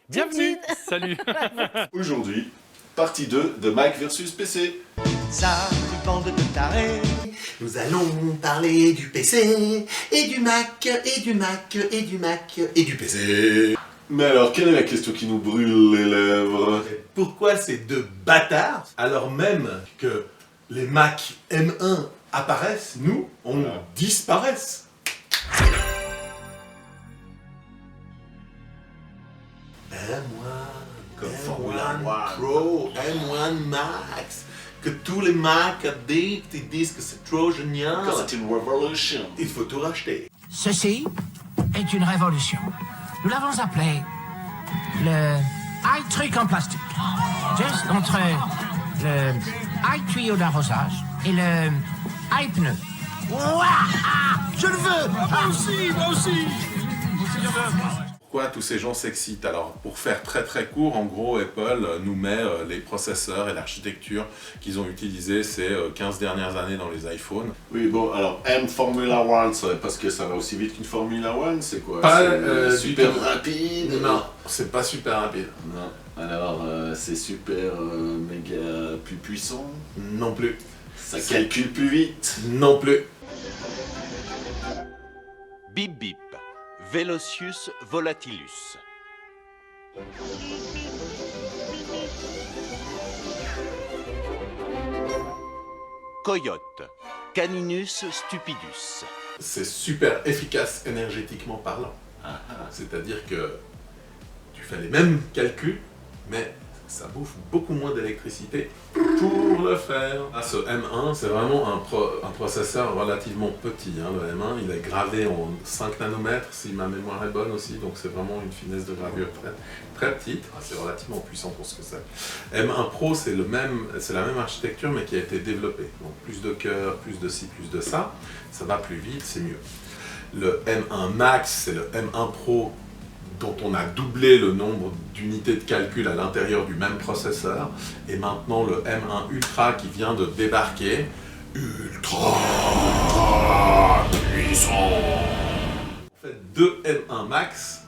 Bienvenue. Salut. Aujourd'hui, partie 2 de Mac versus PC. Ça, bande de tarés. Nous allons parler du PC, et du Mac, et du Mac, et du Mac, et du PC. Mais alors, quelle est la question qui nous brûle les lèvres? Pourquoi ces deux bâtards, alors même que les Mac M1 apparaissent, nous, on disparaisse? M1, Comme M1 Formula One. Pro, M1 Max, que tous les Mac addicts ils disent que c'est trop génial. Que c'est une revolution. Il faut tout racheter. Ceci est une révolution. Nous l'avons appelé le high truc en plastique. Juste entre le high tuyau d'arrosage et le high pneu. Ouah, je le veux. Moi aussi. Pourquoi tous ces gens s'excitent? Alors, pour faire très court, en gros, Apple nous met les processeurs et l'architecture qu'ils ont utilisés ces 15 dernières années dans les iPhones. Oui, bon, alors, M Formula One, c'est parce que ça va aussi vite qu'une Formula One, c'est quoi? Pas, C'est du super tout. rapide? Non, c'est pas super rapide. Non. Alors, c'est super méga plus puissant? Non plus. Ça calcule plus vite? Non plus. Bip bip, Velocius volatilus. Coyote, Caninus stupidus. C'est super efficace énergétiquement parlant. C'est-à-dire que tu fais les mêmes calculs, mais ça bouffe beaucoup moins d'électricité pour le faire. Ce M1, c'est vraiment un processeur relativement petit. Le M1, il est gravé en 5 nanomètres, si ma mémoire est bonne aussi, donc c'est vraiment une finesse de gravure très petite. C'est relativement puissant pour ce que c'est. M1 Pro, c'est la même architecture, mais qui a été développée. Donc plus de cœur, plus de ci, plus de ça. Ça va plus vite, c'est mieux. Le M1 Max, c'est le M1 Pro dont on a doublé le nombre d'unités de calcul à l'intérieur du même processeur. Et maintenant, le M1 Ultra qui vient de débarquer. Ultra puissant. En fait, deux M1 Max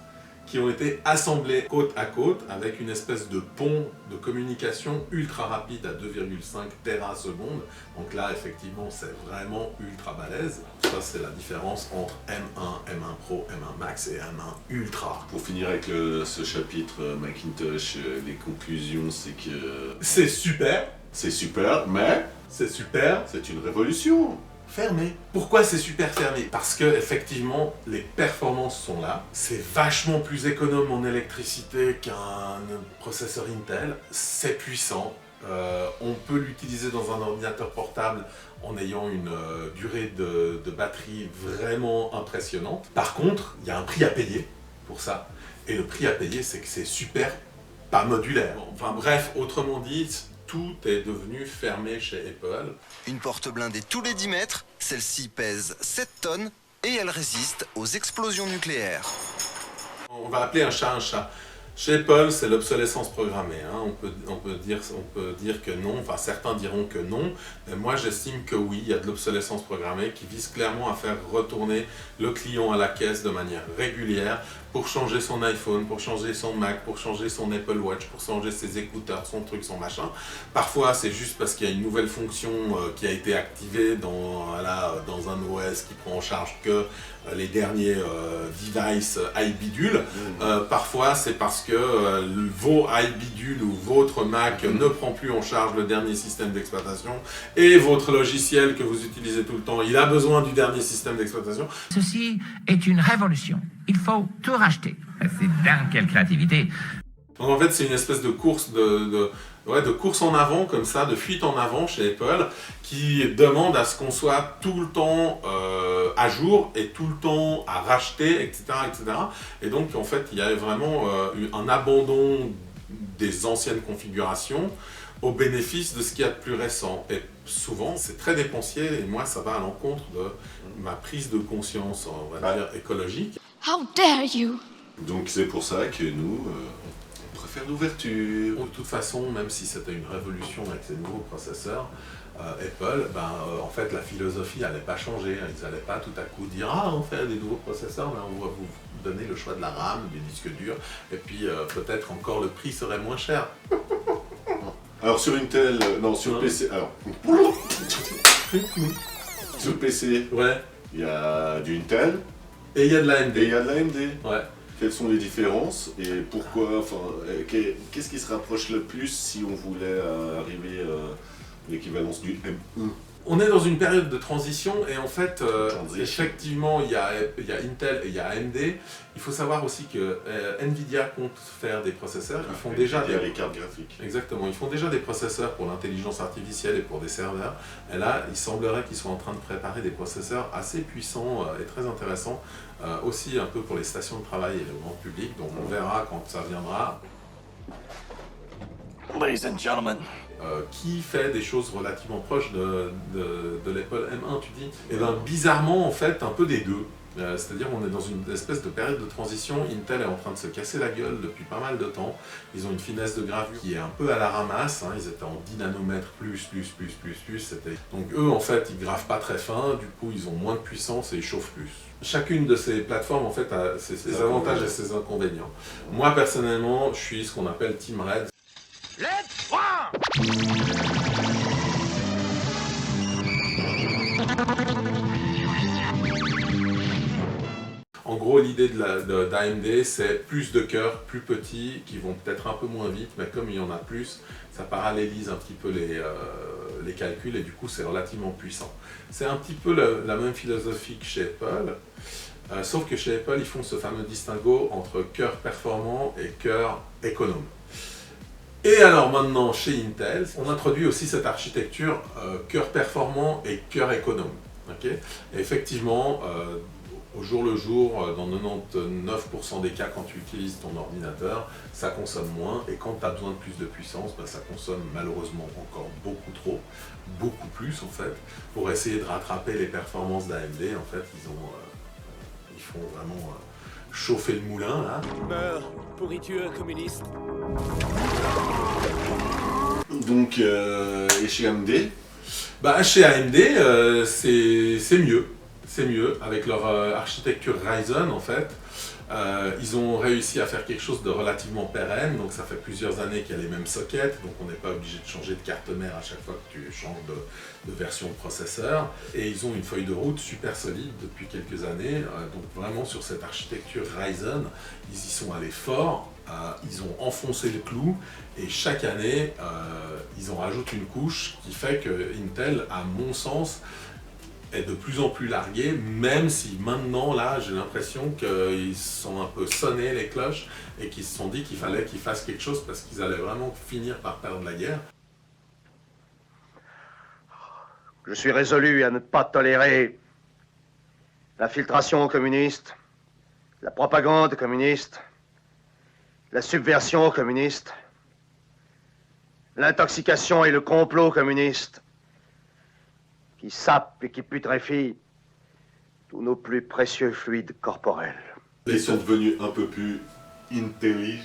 qui ont été assemblés côte à côte avec une espèce de pont de communication ultra rapide à 2,5 térasecondes. Donc là, effectivement, c'est vraiment ultra balèze. Ça, c'est la différence entre M1, M1 Pro, M1 Max et M1 Ultra. Pour finir avec ce chapitre Macintosh, les conclusions, c'est que C'est super, c'est super, mais c'est super. c'est une révolution. Fermé. Pourquoi c'est super fermé? Parce que effectivement les performances sont là. C'est vachement plus économe en électricité qu'un processeur Intel. C'est puissant. On peut l'utiliser dans un ordinateur portable en ayant une durée de batterie vraiment impressionnante. Par contre, il y a un prix à payer pour ça. Et le prix à payer, c'est que c'est super pas modulaire. Enfin bref, autrement dit, tout est devenu fermé chez Apple. Une porte blindée tous les 10 mètres, celle-ci pèse 7 tonnes et elle résiste aux explosions nucléaires. On va appeler un chat un chat. Chez Apple, c'est l'obsolescence programmée. On peut dire que non, enfin certains diront que non, mais moi j'estime que oui, il y a de l'obsolescence programmée qui vise clairement à faire retourner le client à la caisse de manière régulière pour changer son iPhone, pour changer son Mac, pour changer son Apple Watch, pour changer ses écouteurs, son truc, son machin. Parfois c'est juste parce qu'il y a une nouvelle fonction qui a été activée dans un OS qui prend en charge que les derniers devices iBidule. Parfois c'est parce que vos iBidule ou votre Mac ne prend plus en charge le dernier système d'exploitation et votre logiciel que vous utilisez tout le temps, il a besoin du dernier système d'exploitation. Ceci est une révolution. Il faut tout racheter. C'est dingue, quelle créativité. Donc en fait c'est une espèce de course de course en avant comme ça, de fuite en avant chez Apple qui demande à ce qu'on soit tout le temps à jour et tout le temps à racheter, etc. Et donc en fait il y a vraiment un abandon des anciennes configurations au bénéfice de ce qu'il y a de plus récent. Et souvent c'est très dépensier et moi ça va à l'encontre de ma prise de conscience, on va dire, écologique. How dare you! Donc c'est pour ça que nous, on préfère l'ouverture. De toute façon, même si c'était une révolution avec ces nouveaux processeurs, Apple, en fait la philosophie n'allait pas changer, ils n'allaient pas tout à coup dire « Ah, on fait des nouveaux processeurs, mais on va vous donner le choix de la RAM, du disque dur, et puis peut-être encore le prix serait moins cher. » Alors sur Intel, non sur PC, alors sur PC, Ouais, il y a du Intel et il y a de l'AMD. et il y a de l'AMD. Ouais. Quelles sont les différences et pourquoi, enfin, qu'est-ce qui se rapproche le plus si on voulait arriver à l'équivalence du M1? On est dans une période de transition et en fait, Transition. effectivement, il y a Intel et il y a AMD. Il faut savoir aussi que Nvidia compte faire des processeurs. Ils font déjà Il y a les cartes graphiques. Exactement, ils font déjà des processeurs pour l'intelligence artificielle et pour des serveurs. Et là, il semblerait qu'ils soient en train de préparer des processeurs assez puissants et très intéressants, aussi un peu pour les stations de travail et le grand public. Donc on verra quand ça viendra. Ladies and gentlemen. Qui fait des choses relativement proches de l'Apple M1, tu dis? Et bien bizarrement, en fait, un peu des deux. C'est-à-dire on est dans une espèce de période de transition. Intel est en train de se casser la gueule depuis pas mal de temps. Ils ont une finesse de gravure qui est un peu à la ramasse. Hein. Ils étaient en 10 nanomètres plus. Donc eux, en fait, ils gravent pas très fin. Du coup, ils ont moins de puissance et ils chauffent plus. Chacune de ces plateformes, en fait, a ses avantages et ses inconvénients. Moi, personnellement, je suis ce qu'on appelle Team Red. Let's one! En gros, l'idée d'AMD, c'est plus de cœurs, plus petits, qui vont peut-être un peu moins vite, mais comme il y en a plus, ça parallélise un petit peu les calculs et du coup, c'est relativement puissant. C'est un petit peu la même philosophie que chez Apple, sauf que chez Apple, ils font ce fameux distinguo entre cœur performant et cœur économe. Et alors maintenant, chez Intel, on introduit aussi cette architecture cœur performant et cœur économe. Okay, et effectivement, au jour le jour, dans 99% des cas, quand tu utilises ton ordinateur, ça consomme moins. Et quand tu as besoin de plus de puissance, ça consomme malheureusement encore beaucoup trop, beaucoup plus en fait. Pour essayer de rattraper les performances d'AMD, en fait, ils font vraiment chauffer le moulin là. Meurs, pourriture communiste. Donc, et chez AMD, Chez AMD, c'est mieux. C'est mieux, avec leur architecture Ryzen en fait. Ils ont réussi à faire quelque chose de relativement pérenne, donc ça fait plusieurs années qu'il y a les mêmes sockets, donc on n'est pas obligé de changer de carte mère à chaque fois que tu changes de version de processeur. Et ils ont une feuille de route super solide depuis quelques années, donc vraiment sur cette architecture Ryzen, ils y sont allés fort, ils ont enfoncé le clou, et chaque année, ils en rajoutent une couche qui fait que Intel, à mon sens, est de plus en plus largué, même si maintenant, là, j'ai l'impression qu'ils sont un peu sonnés les cloches et qu'ils se sont dit qu'il fallait qu'ils fassent quelque chose parce qu'ils allaient vraiment finir par perdre la guerre. Je suis résolu à ne pas tolérer l'infiltration communiste, la propagande communiste, la subversion communiste, l'intoxication et le complot communiste, qui sapent et qui putréfient tous nos plus précieux fluides corporels. ils sont devenus un peu plus intelligents.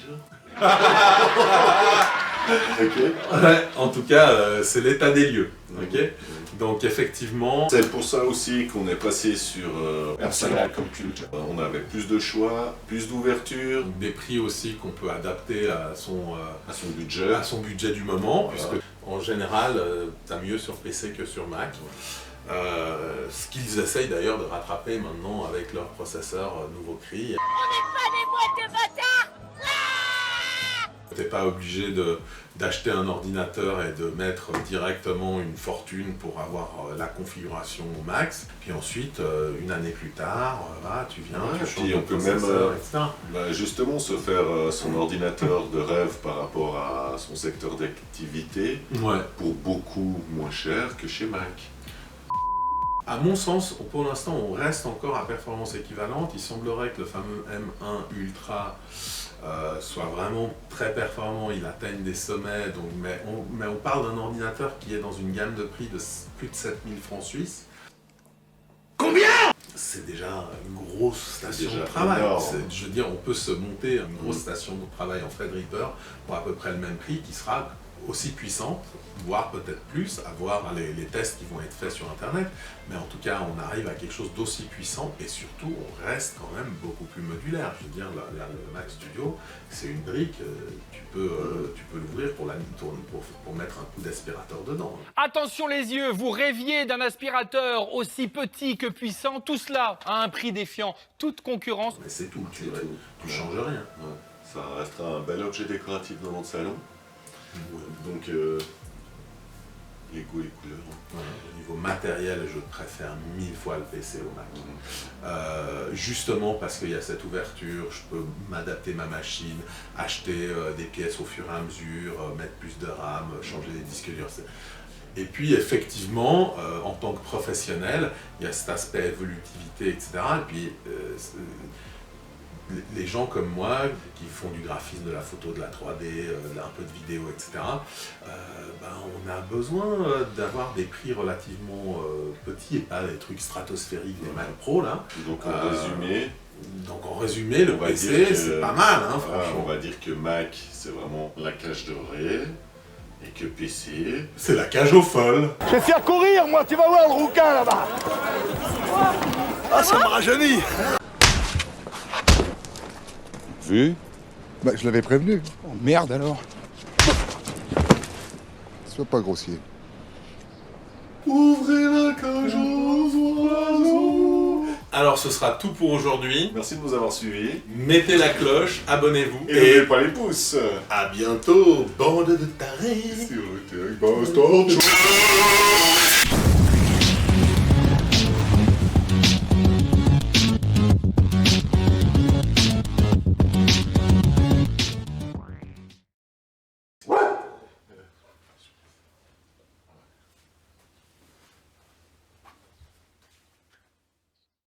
Okay. Ouais, en tout cas, c'est l'état des lieux. Okay, donc effectivement, c'est pour ça aussi qu'on est passé sur Personal Computer. On avait plus de choix, plus d'ouverture, des prix aussi qu'on peut adapter à son budget du moment, voilà. Puisque en général, t'as mieux sur PC que sur Mac. Ce qu'ils essayent d'ailleurs de rattraper maintenant avec leur processeur nouveau cri. On n'est pas des boîtes de bâtards! T'es pas obligé d'acheter un ordinateur et de mettre directement une fortune pour avoir la configuration au max. Puis ensuite, une année plus tard, tu viens, tu changes on de peut processeur, même etc. justement se faire son ordinateur de rêve par rapport à son secteur d'activité pour beaucoup moins cher que chez Mac. À mon sens, pour l'instant, on reste encore à performance équivalente. Il semblerait que le fameux M1 Ultra soit vraiment très performant, il atteigne des sommets, donc, mais on parle d'un ordinateur qui est dans une gamme de prix de plus de 7000 francs suisses. Combien? C'est déjà une grosse station de travail. Je veux dire, on peut se monter une grosse station de travail en Threadripper pour à peu près le même prix qui sera aussi puissante, voire peut-être plus, à voir les tests qui vont être faits sur Internet, mais en tout cas, on arrive à quelque chose d'aussi puissant, et surtout, on reste quand même beaucoup plus modulaire. Je veux dire, le Mac Studio, c'est une brique, tu peux l'ouvrir pour mettre un coup d'aspirateur dedans. Attention les yeux, vous rêviez d'un aspirateur aussi petit que puissant, tout cela à un prix défiant toute concurrence. Mais c'est tout, tu changes rien. Ouais. Ça restera un bel objet décoratif dans notre salon. Donc, les goûts et les couleurs. Ouais, au niveau matériel, je préfère 1000 fois le PC au Mac. Justement parce qu'il y a cette ouverture, je peux m'adapter ma machine, acheter des pièces au fur et à mesure, mettre plus de RAM, changer les disques durs. Et puis effectivement, en tant que professionnel, il y a cet aspect évolutivité, etc. Et puis les gens comme moi, qui font du graphisme, de la photo, de la 3D, un peu de vidéo, etc., on a besoin d'avoir des prix relativement petits et pas des trucs stratosphériques, des Mac Pro, là. Donc en résumé, le PC, c'est pas mal, hein, franchement. On va dire que Mac, c'est vraiment la cage dorée, et que PC... c'est la cage aux folles. Je vais faire courir, moi, tu vas voir le rouquin là-bas. Ah, ça me rajeunit. Vu? Bah, je l'avais prévenu. Oh, merde alors. Sois pas grossier. Ouvrez la cage aux oiseaux. Alors ce sera tout pour aujourd'hui. Merci de nous avoir suivis. Mettez la cloche, abonnez-vous. Et n'oubliez pas les pouces. À bientôt, bande de tarés. Sur le territoire.